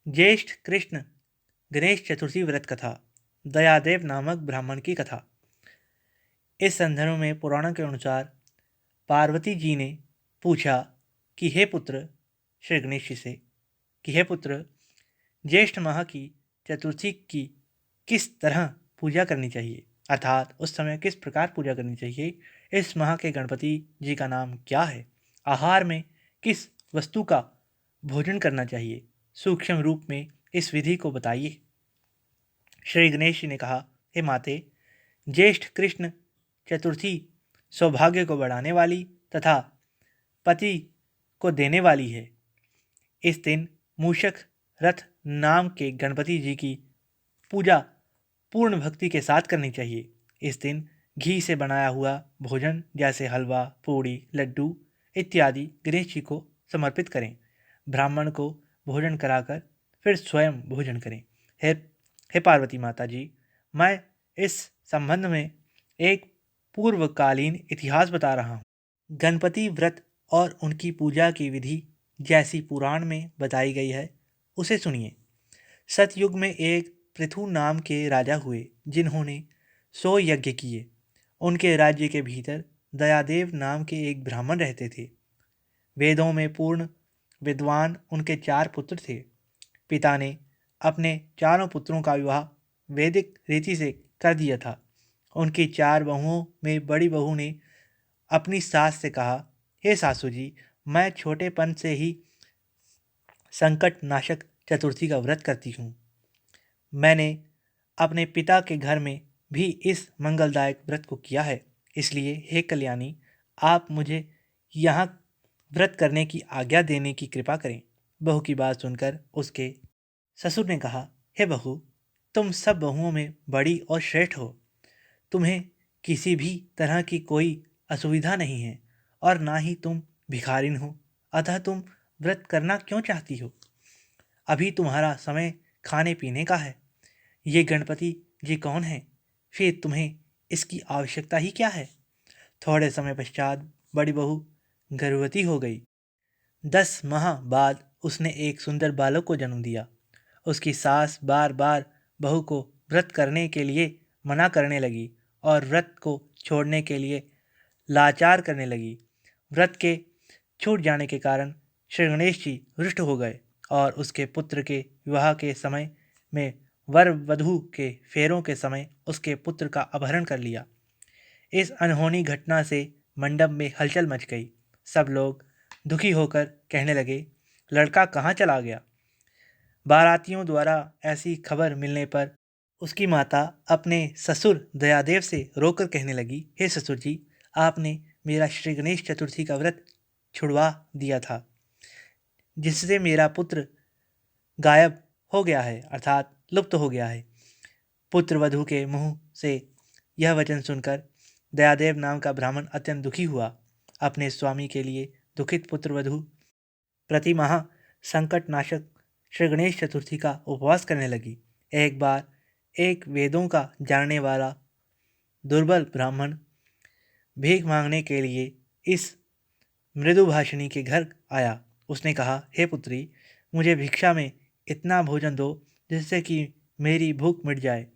ज्येष्ठ कृष्ण गणेश चतुर्थी व्रत कथा। दयादेव नामक ब्राह्मण की कथा। इस संदर्भ में पुराणों के अनुसार पार्वती जी ने पूछा कि हे पुत्र, श्री गणेश जी से कि हे पुत्र, ज्येष्ठ माह की चतुर्थी की किस तरह पूजा करनी चाहिए, अर्थात उस समय किस प्रकार पूजा करनी चाहिए। इस माह के गणपति जी का नाम क्या है। आहार में किस वस्तु का भोजन करना चाहिए, सूक्ष्म रूप में इस विधि को बताइए। श्री गणेश जी ने कहा, हे माते, ज्येष्ठ कृष्ण चतुर्थी सौभाग्य को बढ़ाने वाली तथा पति को देने वाली है। इस दिन मूषक रथ नाम के गणपति जी की पूजा पूर्ण भक्ति के साथ करनी चाहिए। इस दिन घी से बनाया हुआ भोजन जैसे हलवा, पूड़ी, लड्डू इत्यादि गणेश जी को समर्पित करें। ब्राह्मण को भोजन कराकर फिर स्वयं भोजन करें। हे हे पार्वती माता जी, मैं इस संबंध में एक पूर्वकालीन इतिहास बता रहा हूँ। गणपति व्रत और उनकी पूजा की विधि जैसी पुराण में बताई गई है, उसे सुनिए। सतयुग में एक पृथु नाम के राजा हुए, जिन्होंने 100 यज्ञ किए। उनके राज्य के भीतर दयादेव नाम के एक ब्राह्मण रहते थे। वेदों में पूर्ण विद्वान उनके 4 पुत्र थे। पिता ने अपने चारों पुत्रों का विवाह वैदिक रीति से कर दिया था। उनकी 4 बहुओं में बड़ी बहू ने अपनी सास से कहा, हे सासू जी, मैं छोटेपन से ही संकट नाशक चतुर्थी का व्रत करती हूँ। मैंने अपने पिता के घर में भी इस मंगलदायक व्रत को किया है, इसलिए हे कल्याणी, आप मुझे यहाँ व्रत करने की आज्ञा देने की कृपा करें। बहू की बात सुनकर उसके ससुर ने कहा, हे बहू, तुम सब बहुओं में बड़ी और श्रेष्ठ हो। तुम्हें किसी भी तरह की कोई असुविधा नहीं है और ना ही तुम भिखारिन हो, अतः तुम व्रत करना क्यों चाहती हो। अभी तुम्हारा समय खाने पीने का है। ये गणपति जी कौन है, फिर तुम्हें इसकी आवश्यकता ही क्या है। थोड़े समय पश्चात बड़ी बहू गर्भवती हो गई। 10 माह बाद उसने एक सुंदर बालक को जन्म दिया। उसकी सास बार बार बहू को व्रत करने के लिए मना करने लगी और व्रत को छोड़ने के लिए लाचार करने लगी। व्रत के छूट जाने के कारण श्री गणेश जी रुष्ट हो गए और उसके पुत्र के विवाह के समय में वर वधू के फेरों के समय उसके पुत्र का अपहरण कर लिया। इस अनहोनी घटना से मंडप में हलचल मच गई। सब लोग दुखी होकर कहने लगे, लड़का कहाँ चला गया। बारातियों द्वारा ऐसी खबर मिलने पर उसकी माता अपने ससुर दयादेव से रोकर कहने लगी, हे ससुर जी, आपने मेरा श्री गणेश चतुर्थी का व्रत छुड़वा दिया था, जिससे मेरा पुत्र गायब हो गया है, अर्थात लुप्त हो गया है। पुत्र वधू के मुंह से यह वचन सुनकर दयादेव नाम का ब्राह्मण अत्यंत दुखी हुआ। अपने स्वामी के लिए दुखित पुत्र वधू प्रति माह संकट नाशक श्री गणेश चतुर्थी का उपवास करने लगी। एक बार एक वेदों का जानने वाला दुर्बल ब्राह्मण भीख मांगने के लिए इस मृदुभाषिणी के घर आया। उसने कहा, हे पुत्री, मुझे भिक्षा में इतना भोजन दो जिससे कि मेरी भूख मिट जाए।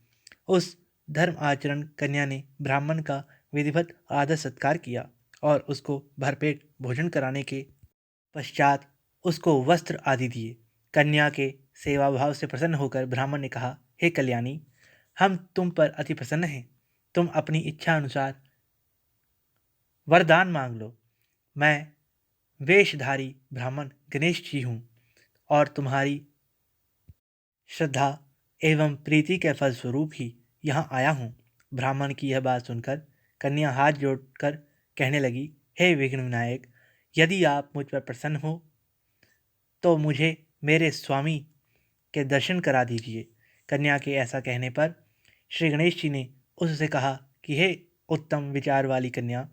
उस धर्म आचरण कन्या ने ब्राह्मण का विधिवत आदर सत्कार किया और उसको भरपेट भोजन कराने के पश्चात उसको वस्त्र आदि दिए। कन्या के सेवा भाव से प्रसन्न होकर ब्राह्मण ने कहा, हे कल्याणी, हम तुम पर अति प्रसन्न हैं। तुम अपनी इच्छा अनुसार वरदान मांग लो। मैं वेशधारी ब्राह्मण गणेश जी हूँ और तुम्हारी श्रद्धा एवं प्रीति के फलस्वरूप ही यहाँ आया हूँ। ब्राह्मण की यह बात सुनकर कन्या हाथ जोड़कर कहने लगी, हे विघ्न विनायक, यदि आप मुझ पर प्रसन्न हो तो मुझे मेरे स्वामी के दर्शन करा दीजिए। कन्या के ऐसा कहने पर श्री गणेश जी ने उससे कहा कि हे उत्तम विचार वाली कन्या,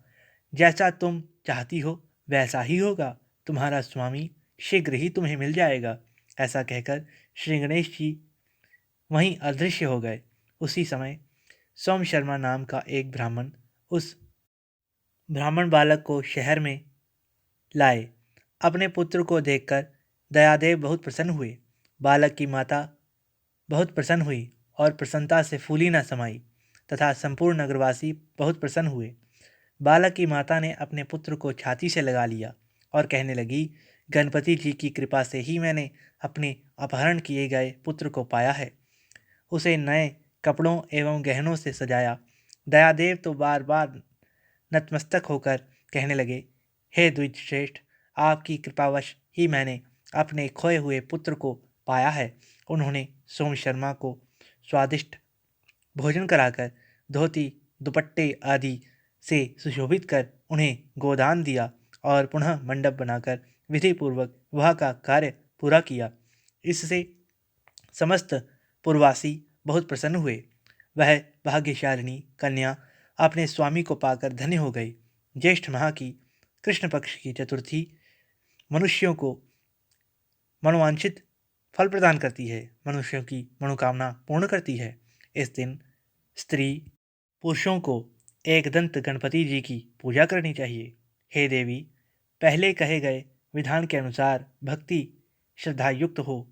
जैसा तुम चाहती हो वैसा ही होगा। तुम्हारा स्वामी शीघ्र ही तुम्हें मिल जाएगा। ऐसा कहकर श्री गणेश जी वहीं अदृश्य हो गए। उसी समय सोम शर्मा नाम का एक ब्राह्मण उस ब्राह्मण बालक को शहर में लाए। अपने पुत्र को देखकर दयादेव बहुत प्रसन्न हुए। बालक की माता बहुत प्रसन्न हुई और प्रसन्नता से फूली न समाई तथा संपूर्ण नगरवासी बहुत प्रसन्न हुए। बालक की माता ने अपने पुत्र को छाती से लगा लिया और कहने लगी, गणपति जी की कृपा से ही मैंने अपने अपहरण किए गए पुत्र को पाया है। उसे नए कपड़ों एवं गहनों से सजाया। दयादेव तो बार बार नतमस्तक होकर कहने लगे, हे द्विजश्रेष्ठ, आपकी कृपावश ही मैंने अपने खोए हुए पुत्र को पाया है। उन्होंने सोम शर्मा को स्वादिष्ट भोजन कराकर धोती दुपट्टे आदि से सुशोभित कर उन्हें गोदान दिया और पुनः मंडप बनाकर विधिपूर्वक विवाह का कार्य पूरा किया। इससे समस्त पुरवासी बहुत प्रसन्न हुए। वह भाग्यशालिनी कन्या अपने स्वामी को पाकर धन्य हो गई। ज्येष्ठ माह की कृष्ण पक्ष की चतुर्थी मनुष्यों को मनोवांछित फल प्रदान करती है, मनुष्यों की मनोकामना पूर्ण करती है। इस दिन स्त्री पुरुषों को एकदंत गणपति जी की पूजा करनी चाहिए। हे देवी, पहले कहे गए विधान के अनुसार भक्ति श्रद्धायुक्त हो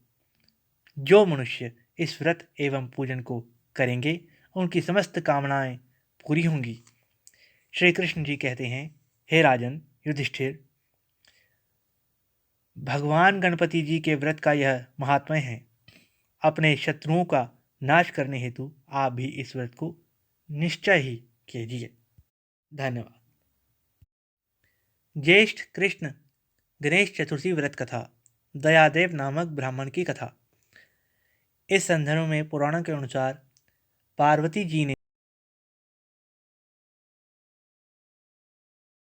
जो मनुष्य इस व्रत एवं पूजन को करेंगे उनकी समस्त कामनाएं पूरी होंगी। श्री कृष्ण जी कहते हैं, हे राजन युधिष्ठिर, भगवान गणपति जी के व्रत का यह महात्म्य है। अपने शत्रुओं का नाश करने हेतु आप भी इस व्रत को निश्चय ही कीजिए। धन्यवाद। ज्येष्ठ कृष्ण गणेश चतुर्थी व्रत कथा, दयादेव नामक ब्राह्मण की कथा। इस संदर्भ में पुराणों के अनुसार पार्वती जी ने